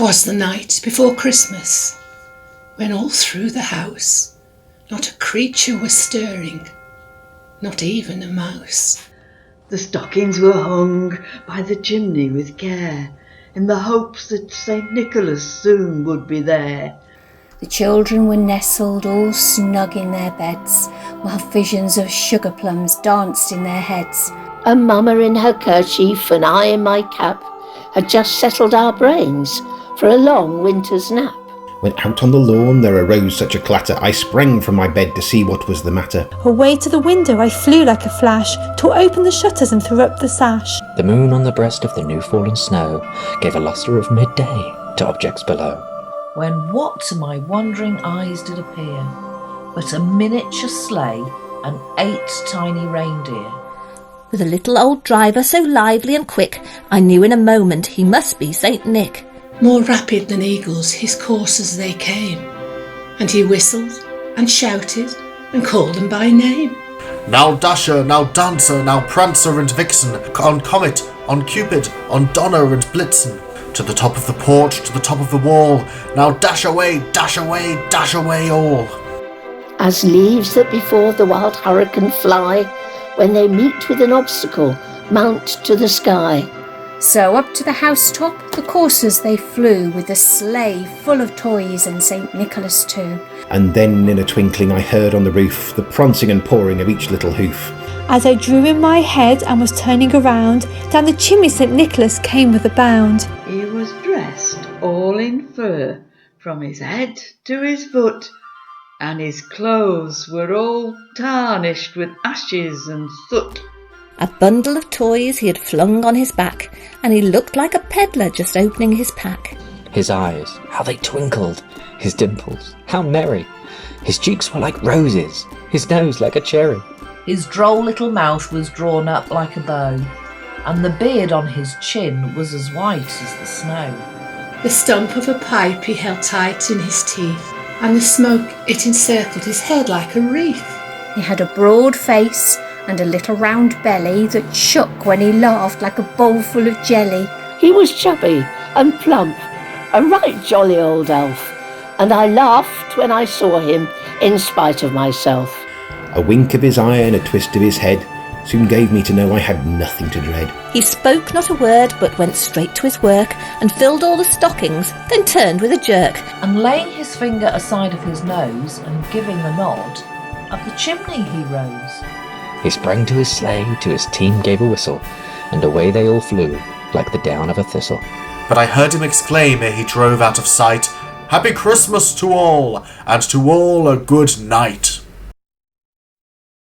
'Twas the night before Christmas, when all through the house not a creature was stirring, not even a mouse. The stockings were hung by the chimney with care, in the hopes that St. Nicholas soon would be there. The children were nestled all snug in their beds, while visions of sugar plums danced in their heads. And Mama in her kerchief and I in my cap had just settled our brains for a long winter's nap. When out on the lawn there arose such a clatter, I sprang from my bed to see what was the matter. Away to the window I flew like a flash, tore open the shutters and threw up the sash. The moon on the breast of the new fallen snow gave a lustre of midday to objects below. When what to my wondering eyes did appear but a miniature sleigh and 8 tiny reindeer. With a little old driver so lively and quick, I knew in a moment he must be St. Nick. More rapid than eagles his coursers they came, and he whistled and shouted and called them by name. Now Dasher, now Dancer, now Prancer and Vixen, on Comet, on Cupid, on Donner and Blitzen, to the top of the porch, to the top of the wall, now dash away, dash away, dash away all. As leaves that before the wild hurricane fly, when they meet with an obstacle, mount to the sky. So up to the housetop the coursers they flew, with the sleigh full of toys and St. Nicholas too. And then in a twinkling I heard on the roof the prancing and pawing of each little hoof. As I drew in my head and was turning around, down the chimney St. Nicholas came with a bound. He was dressed all in fur, from his head to his foot, and his clothes were all tarnished with ashes and soot. A bundle of toys he had flung on his back, and he looked like a peddler just opening his pack. His eyes, how they twinkled, his dimples, how merry. His cheeks were like roses, his nose like a cherry. His droll little mouth was drawn up like a bow, and the beard on his chin was as white as the snow. The stump of a pipe he held tight in his teeth, and the smoke it encircled his head like a wreath. He had a broad face and a little round belly that shook when he laughed like a bowl full of jelly. He was chubby and plump, a right jolly old elf, and I laughed when I saw him in spite of myself. A wink of his eye and a twist of his head soon gave me to know I had nothing to dread. He spoke not a word, but went straight to his work, and filled all the stockings, then turned with a jerk. And laying his finger aside of his nose and giving a nod, up the chimney he rose. He sprang to his sleigh, to his team gave a whistle, and away they all flew, like the down of a thistle. But I heard him exclaim ere he drove out of sight, "Happy Christmas to all, and to all a good night."